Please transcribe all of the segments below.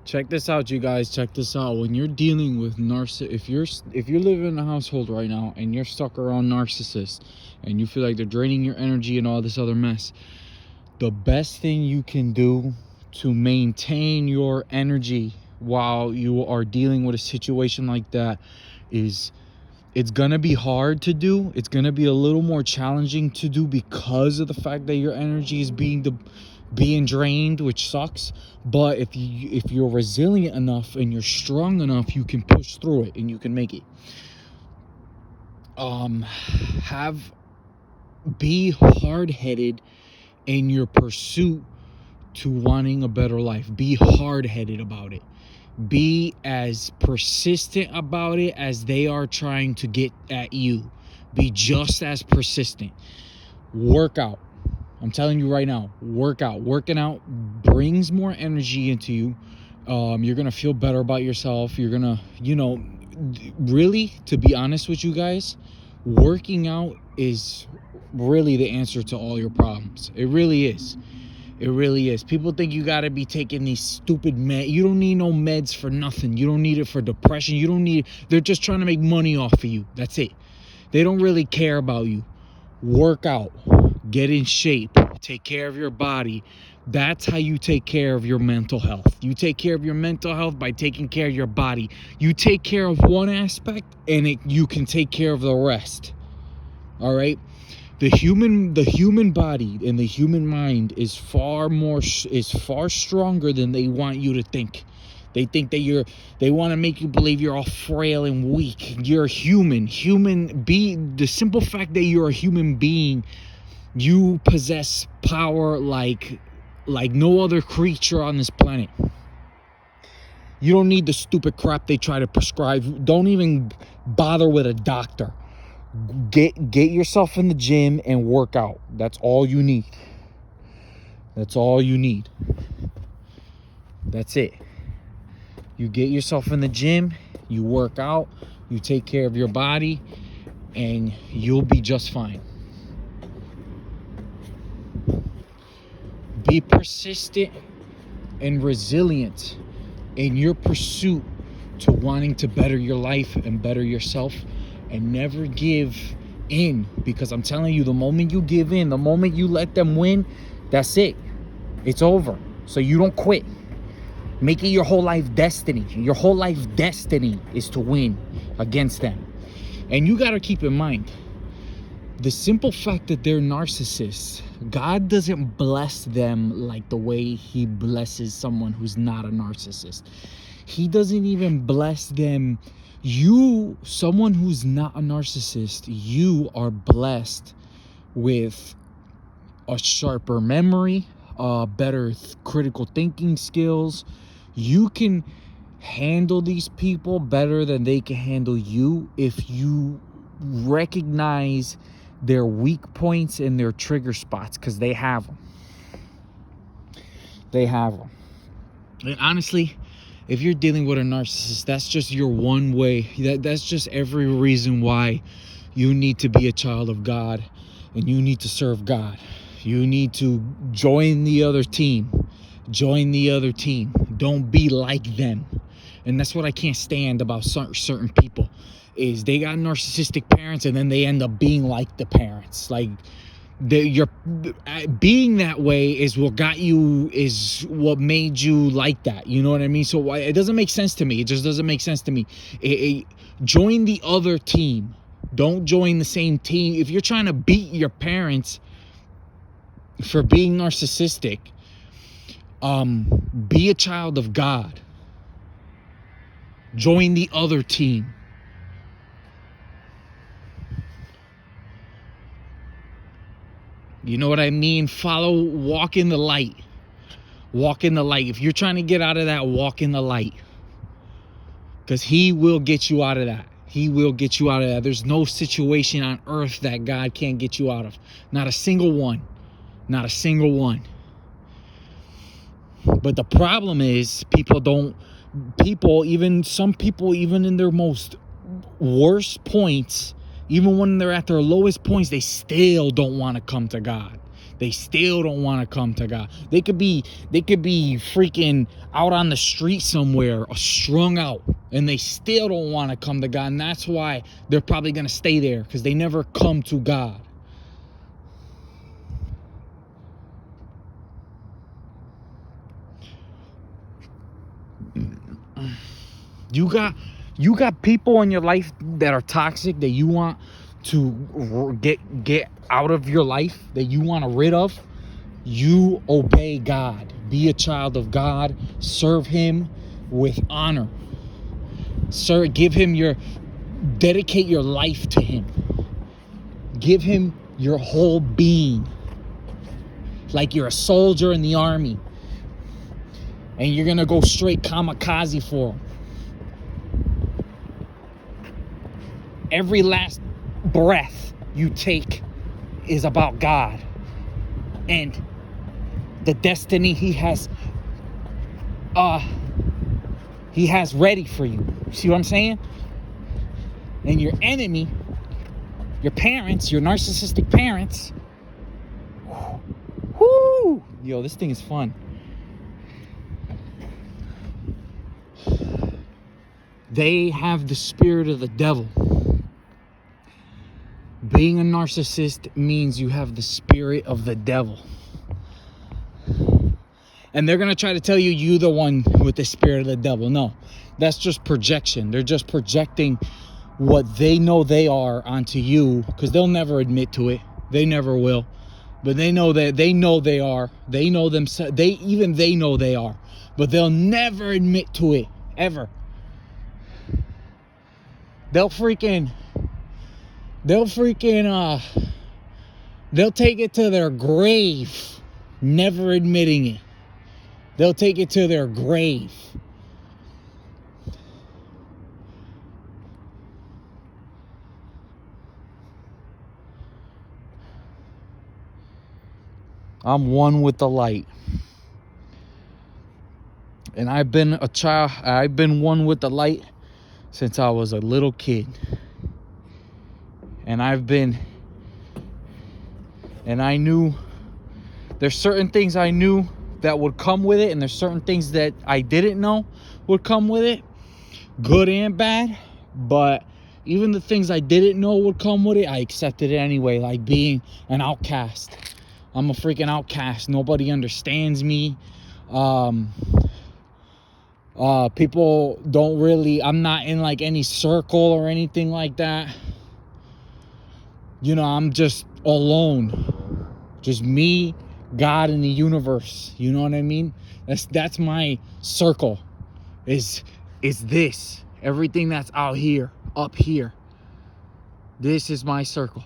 Check this out, you guys. Check this out. When you're dealing with if you live in a household right now and you're stuck around narcissists and you feel like they're draining your energy and all this other mess, the best thing you can do to maintain your energy while you are dealing with a situation like that is, it's gonna be hard to do. It's gonna be a little more challenging to do because of the fact that your energy is being drained, which sucks. But if you're resilient enough and you're strong enough, you can push through it and you can make it. Be hard-headed in your pursuit to wanting a better life. Be hard-headed about it. Be as persistent about it as they are trying to get at you. Be just as persistent. Work out. I'm telling you right now, work out. Working out brings more energy into you. You're going to feel better about yourself. You're going to, really, to be honest with you guys, working out is really the answer to all your problems. It really is. It really is. People think you got to be taking these stupid meds. You don't need no meds for nothing. You don't need it for depression. You don't need... They're just trying to make money off of you. That's it. They don't really care about you. Work out. Get in shape. Take care of your body. That's how you take care of your mental health. You take care of your mental health by taking care of your body. You take care of one aspect and you can take care of the rest. All right? The human body and the human mind is far stronger than they want you to think. They think that they want to make you believe you're all frail and weak. You're human. The simple fact that you're a human being, you possess power like no other creature on this planet. You don't need the stupid crap they try to prescribe. Don't even bother with a doctor. Get yourself in the gym and work out. That's all you need. That's all you need. That's it. You get yourself in the gym, you work out, you take care of your body, and you'll be just fine. Be persistent and resilient in your pursuit to wanting to better your life and better yourself. And never give in, because I'm telling you, the moment you give in, the moment you let them win, that's it. It's over. So you don't quit. Make it your whole life destiny. Your whole life destiny is to win against them. And you got to keep in mind, the simple fact that they're narcissists, God doesn't bless them like the way he blesses someone who's not a narcissist. He doesn't even bless them. Someone who's not a narcissist, you are blessed with a sharper memory, better critical thinking skills. You can handle these people better than they can handle you if you recognize their weak points and their trigger spots, because they have them. They have them. And honestly, if you're dealing with a narcissist, that's just your one way. That's just every reason why you need to be a child of God and you need to serve God. You need to join the other team. Join the other team. Don't be like them. And that's what I can't stand about certain people, is they got narcissistic parents and then they end up being like the parents. Like, you're being that way is what made you like that. You know what I mean? So it doesn't make sense to me. It just doesn't make sense to me. Join the other team. Don't join the same team. If you're trying to beat your parents for being narcissistic, be a child of God. Join the other team. You know what I mean? Walk in the light. Walk in the light. If you're trying to get out of that, walk in the light. Because he will get you out of that. He will get you out of that. There's no situation on earth that God can't get you out of. Not a single one. Not a single one. But the problem is, some people, even in their most worst points, even when they're at their lowest points, they still don't want to come to God. They still don't want to come to God. They could be freaking out on the street somewhere, strung out, and they still don't want to come to God. And that's why they're probably going to stay there, because they never come to God. You got people in your life that are toxic, that you want to get out of your life, that you want to rid of. You obey God. Be a child of God. Serve him with honor. Dedicate your life to him. Give him your whole being. Like you're a soldier in the army, and you're gonna go straight kamikaze for him. Every last breath you take is about God and the destiny he has ready for you. See what I'm saying? And your enemy, your parents, your narcissistic parents, whoo, yo, this thing is fun. They have the spirit of the devil. Being a narcissist means you have the spirit of the devil. And they're going to try to tell you you're the one with the spirit of the devil. No, that's just projection. They're just projecting what they know they are onto you, because they'll never admit to it. They never will. But they know that they are. They know themselves. They know they are. But they'll never admit to it, ever. They'll take it to their grave, never admitting it. They'll take it to their grave. I'm one with the light. And I've been one with the light since I was a little kid. And I knew there's certain things I knew that would come with it, and there's certain things that I didn't know would come with it, good and bad. But even the things I didn't know would come with it, I accepted it anyway, like being an outcast. I'm a freaking outcast. Nobody understands me. People don't really, I'm not in like any circle or anything like that. You know, I'm just alone. Just me, God, and the universe. You know what I mean? That's my circle. Is this. Everything that's out here, up here. This is my circle.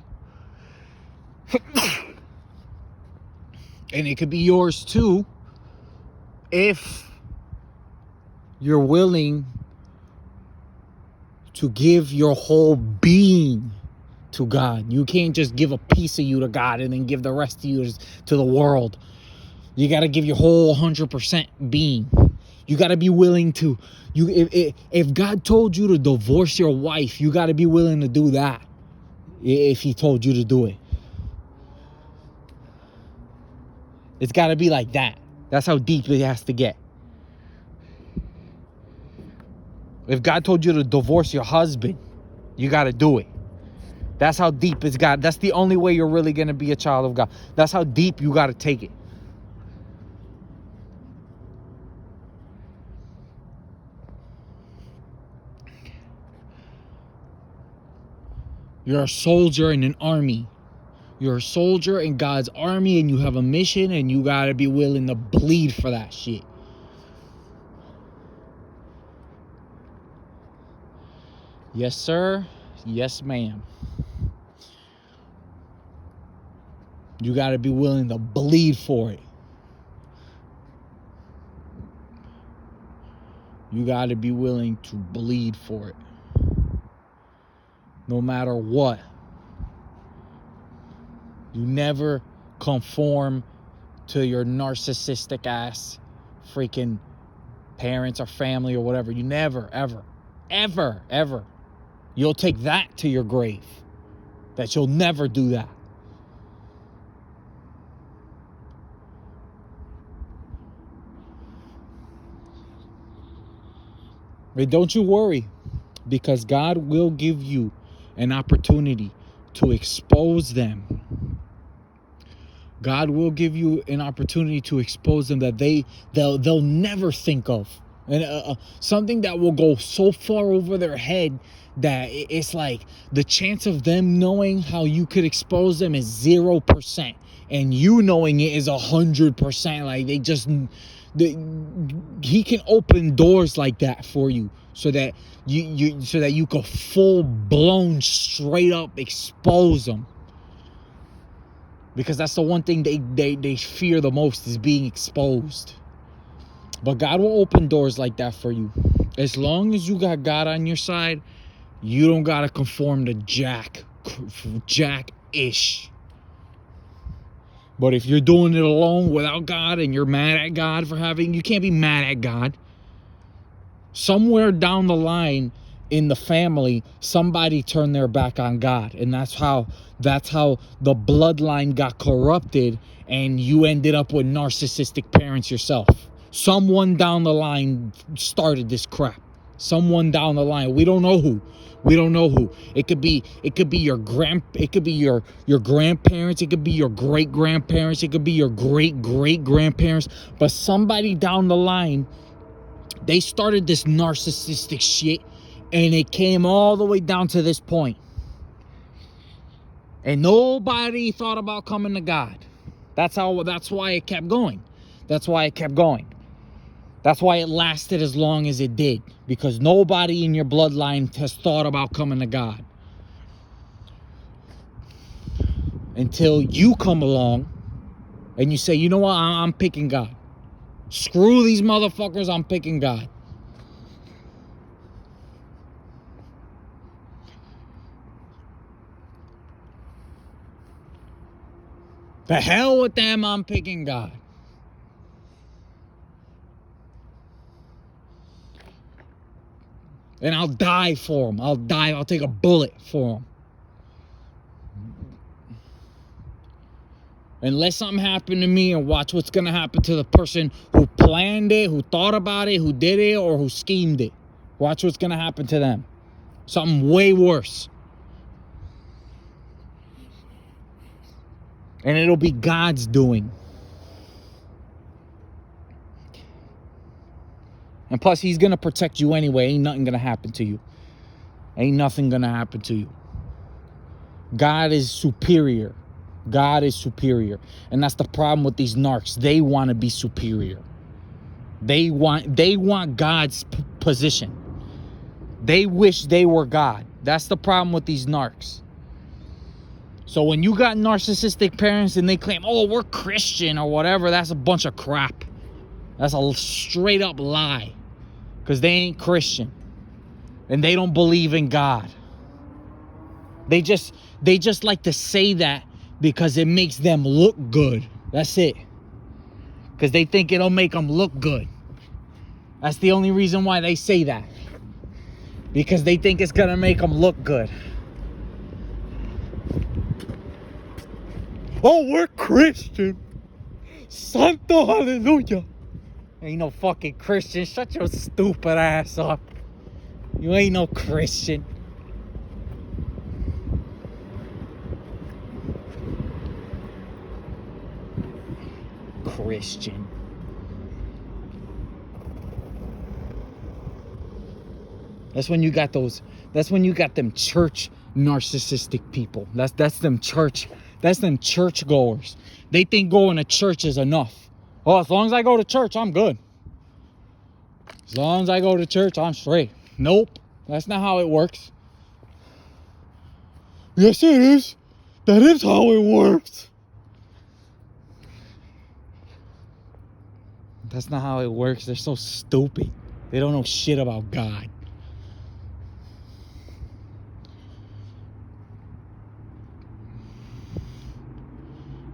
And it could be yours too, if you're willing to give your whole being to God. You can't just give a piece of you to God and then give the rest of you to the world. You got to give your whole 100% being. You got to be willing to, if God told you to divorce your wife, you got to be willing to do that. If he told you to do it. It's got to be like that. That's how deep it has to get. If God told you to divorce your husband, you got to do it. That's how deep it's got. That's the only way you're really going to be a child of God. That's how deep you got to take it. You're a soldier in an army. You're a soldier in God's army, and you have a mission, and you got to be willing to bleed for that shit. Yes, sir. Yes, ma'am. You got to be willing to bleed for it. You got to be willing to bleed for it. No matter what. You never conform to your narcissistic ass freaking parents or family or whatever. You never, ever, ever, ever. You'll take that to your grave. That you'll never do that. But don't you worry, because God will give you an opportunity to expose them. God will give you an opportunity to expose them that they'll never think of, and something that will go so far over their head that it's like the chance of them knowing how you could expose them is 0%, and you knowing it is 100%. Like he can open doors like that for you, so that you could full blown straight up expose them. Because that's the one thing they fear the most, is being exposed. But God will open doors like that for you. As long as you got God on your side, you don't got to conform to Jack-ish. But if you're doing it alone without God and you're mad at God for you can't be mad at God. Somewhere down the line in the family, somebody turned their back on God, and that's how the bloodline got corrupted, and you ended up with narcissistic parents yourself. Someone down the line started this crap. Someone down the line. We don't know who. It could be your your grandparents, it could be your great grandparents, it could be your great grandparents, but somebody down the line, they started this narcissistic shit, and it came all the way down to this point. And nobody thought about coming to God. That's why it kept going. That's why it lasted as long as it did. Because nobody in your bloodline has thought about coming to God. Until you come along and you say, you know what, I'm picking God. Screw these motherfuckers, I'm picking God. The hell with them, I'm picking God. And I'll die for them. I'll take a bullet for them. And let something happen to me, and watch what's going to happen to the person who planned it, who thought about it, who did it, or who schemed it. Watch what's going to happen to them. Something way worse. And it'll be God's doing. And plus, he's going to protect you anyway. Ain't nothing going to happen to you. Ain't nothing going to happen to you. God is superior. God is superior. And that's the problem with these narcs. They want to be superior. They want God's position. They wish they were God. That's the problem with these narcs. So when you got narcissistic parents and they claim, oh, we're Christian or whatever, that's a bunch of crap. That's a straight up lie. Because they ain't Christian. And they don't believe in God. They just like to say that because it makes them look good. That's it. Because they think it'll make them look good. That's the only reason why they say that. Because they think it's going to make them look good. Oh, we're Christian. Santo hallelujah. Ain't no fucking Christian. Shut your stupid ass up. You ain't no Christian. Christian. That's when you got them church narcissistic people. That's them church goers. They think going to church is enough. Oh, as long as I go to church, I'm good. As long as I go to church, I'm straight. Nope. That's not how it works. Yes, it is. That is how it works. That's not how it works. They're so stupid. They don't know shit about God.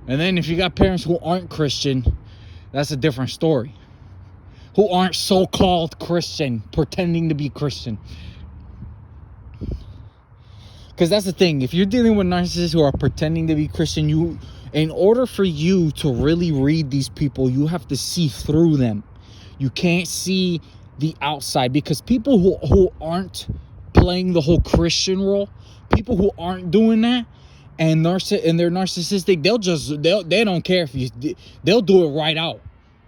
And then if you got parents who aren't Christian, that's a different story. Who aren't so-called Christian, pretending to be Christian. Because that's the thing. If you're dealing with narcissists who are pretending to be Christian, in order for you to really read these people, you have to see through them. You can't see the outside, because people who aren't playing the whole Christian role, people who aren't doing that, and they're narcissistic, they don't care if they'll do it right out.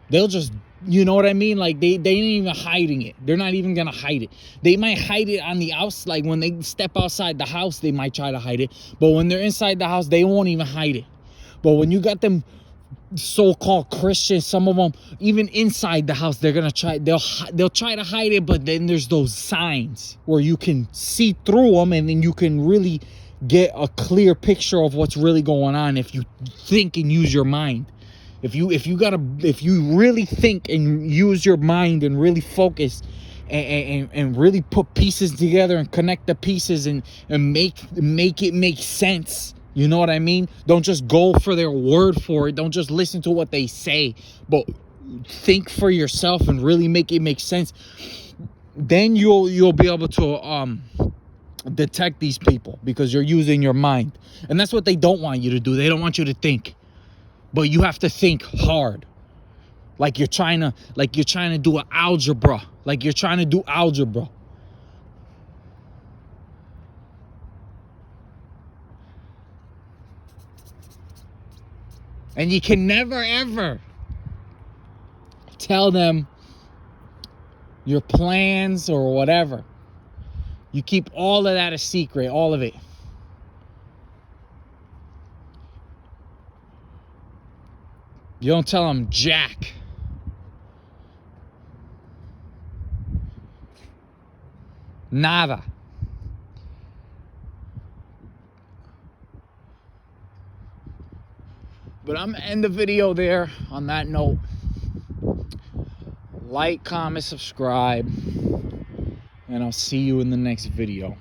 They'll just, you know what I mean? Like they ain't even hiding it. They're not even gonna hide it. They might hide it on the outside. Like when they step outside the house, they might try to hide it. But when they're inside the house, they won't even hide it. But when you got them so-called Christians, some of them even inside the house, they'll try to hide it. But then there's those signs where you can see through them, and then you can really get a clear picture of what's really going on if you think and use your mind. If you really think and use your mind and really focus and really put pieces together and connect the pieces and make it make sense. You know what I mean? Don't just go for their word for it. Don't just listen to what they say, but think for yourself and really make it make sense. Then you'll be able to detect these people, because you're using your mind. And that's what they don't want you to do. They don't want you to think. But you have to think hard. Like you're trying to do an algebra. Like you're trying to do algebra. And you can never ever tell them your plans or whatever. You keep all of that a secret, all of it. You don't tell them jack. Nada. But I'm gonna end the video there on that note. Like, comment, subscribe, and I'll see you in the next video.